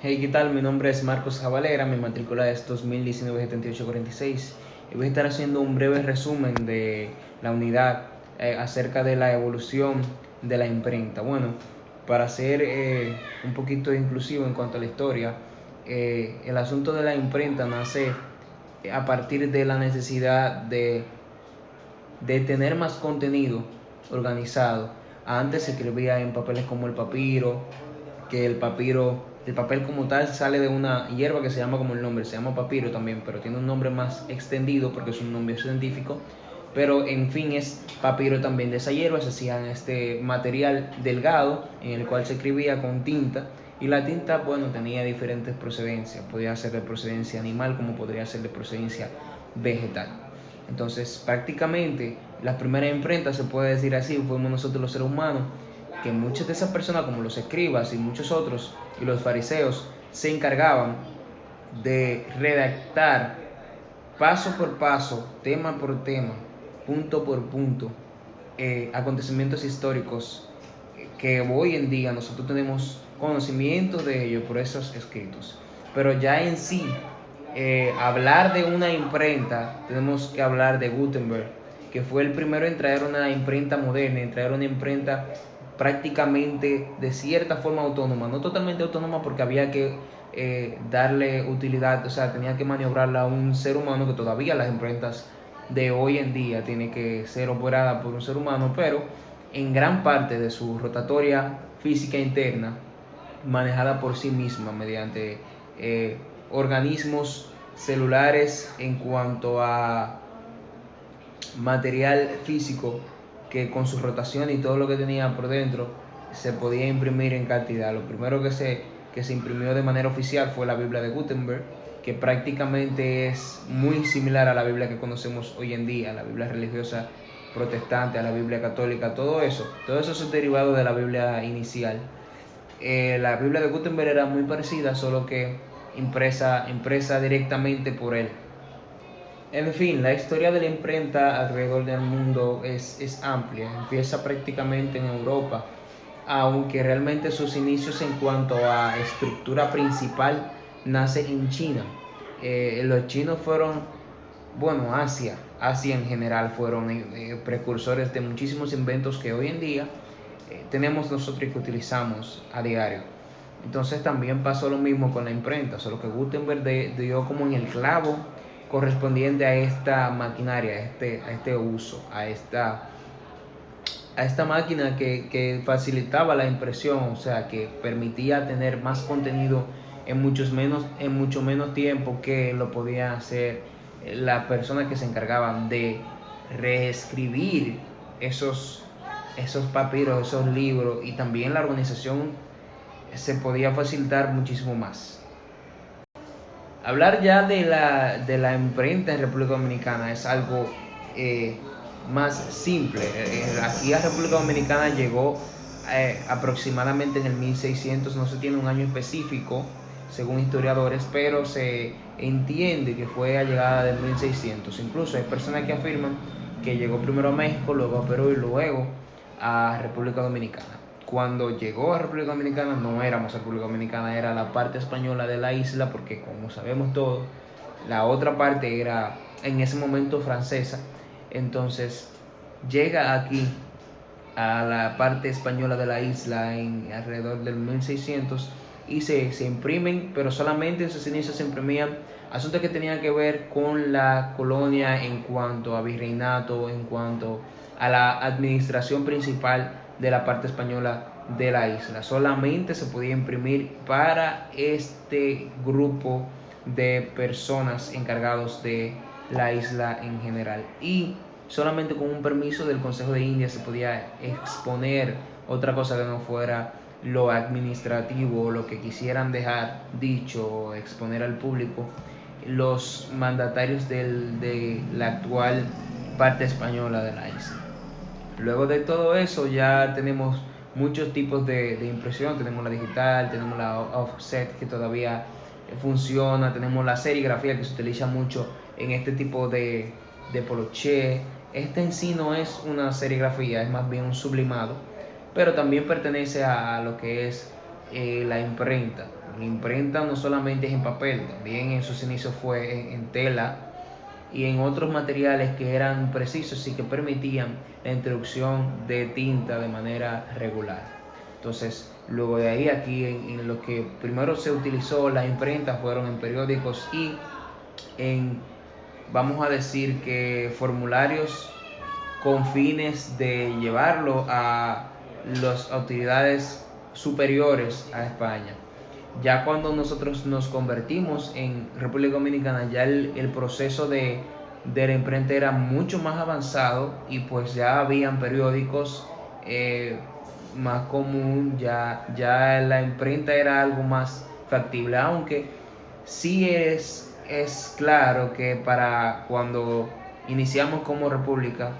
Hey, ¿qué tal? Mi nombre es Marcos Javalera, mi matrícula es 2019-7846 y voy a estar haciendo un breve resumen de la unidad acerca de la evolución de la imprenta. Bueno, para ser un poquito inclusivo en cuanto a la historia, el asunto de la imprenta nace a partir de la necesidad de tener más contenido organizado. Antes se escribía en papeles como el papiro, que el papel como tal sale de una hierba que se llama como el nombre, se llama papiro también, pero tiene un nombre más extendido porque es un nombre científico. Pero en fin, es papiro también de esa hierba, se hacía este material delgado en el cual se escribía con tinta. Y la tinta, bueno, tenía diferentes procedencias, podía ser de procedencia animal como podría ser de procedencia vegetal. Entonces, prácticamente las primeras imprentas, se puede decir así, fuimos nosotros los seres humanos, que muchas de esas personas, como los escribas y muchos otros, y los fariseos, se encargaban de redactar paso por paso, tema por tema, punto por punto, acontecimientos históricos que hoy en día nosotros tenemos conocimiento de ello por esos escritos. Pero ya en sí, hablar de una imprenta, tenemos que hablar de Gutenberg, que fue el primero en traer una imprenta moderna, en traer una imprenta prácticamente de cierta forma autónoma, no totalmente autónoma porque había que darle utilidad, o sea, tenía que maniobrarla a un ser humano, que todavía las imprentas de hoy en día tienen que ser operadas por un ser humano, pero en gran parte de su rotatoria física interna manejada por sí misma mediante eh, organismos celulares en cuanto a material físico, que con su rotación y todo lo que tenía por dentro se podía imprimir en cantidad. Lo primero que se imprimió de manera oficial fue la Biblia de Gutenberg, que prácticamente es muy similar a la Biblia que conocemos hoy en día, la Biblia religiosa protestante, a la Biblia católica, todo eso es derivado de la Biblia inicial. La Biblia de Gutenberg era muy parecida, solo que impresa directamente por él. En fin, la historia de la imprenta alrededor del mundo es amplia. Empieza prácticamente en Europa, aunque realmente sus inicios en cuanto a estructura principal nace en China. Los chinos fueron, bueno, Asia en general fueron precursores de muchísimos inventos que hoy en día tenemos nosotros y que utilizamos a diario. Entonces también pasó lo mismo con la imprenta, solo que Gutenberg dio como en el clavo correspondiente a esta maquinaria, a este uso, a esta máquina que facilitaba la impresión, o sea, que permitía tener más contenido en mucho menos tiempo que lo podía hacer las personas que se encargaban de reescribir esos papiros, esos libros, y también la organización se podía facilitar muchísimo más. Hablar ya de la imprenta en República Dominicana es algo eh, más simple. Aquí a República Dominicana llegó aproximadamente en el 1600, no se tiene un año específico según historiadores, pero se entiende que fue a llegada del 1600. Incluso hay personas que afirman que llegó primero a México, luego a Perú y luego a República Dominicana. Cuando llegó a República Dominicana no éramos República Dominicana, era la parte española de la isla, porque como sabemos todos, la otra parte era en ese momento francesa. Entonces llega aquí a la parte española de la isla en alrededor del 1600 y se imprimen, pero solamente en sus inicios se imprimían asuntos que tenían que ver con la colonia en cuanto a virreinato, en cuanto a la administración principal de la parte española de la isla. Solamente se podía imprimir para este grupo de personas encargados de la isla en general, y solamente con un permiso del Consejo de India se podía exponer otra cosa que no fuera lo administrativo o lo que quisieran dejar dicho o exponer al público los mandatarios de la actual parte española de la isla. Luego de todo eso ya tenemos muchos tipos de impresión. Tenemos la digital, tenemos la offset que todavía funciona, tenemos la serigrafía que se utiliza mucho en este tipo de poloché. Este en sí no es una serigrafía, es más bien un sublimado, pero también pertenece a lo que es la imprenta. La imprenta no solamente es en papel, también en sus inicios fue en tela y en otros materiales que eran precisos y que permitían la introducción de tinta de manera regular. Entonces, luego de ahí, aquí en lo que primero se utilizó la imprenta fueron en periódicos y en, vamos a decir que formularios con fines de llevarlo a las autoridades superiores a España. Ya cuando nosotros nos convertimos en República Dominicana, ya el proceso de la imprenta era mucho más avanzado y pues ya habían periódicos más común, ya la imprenta era algo más factible, aunque sí es claro que para cuando iniciamos como república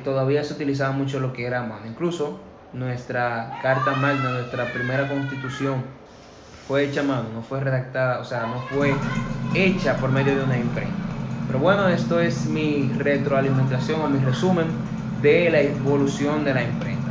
todavía se utilizaba mucho lo que era a mano. Incluso nuestra Carta Magna, nuestra primera constitución, fue hecha a mano, no fue redactada, o sea, no fue hecha por medio de una imprenta. Pero bueno, esto es mi retroalimentación o mi resumen de la evolución de la imprenta.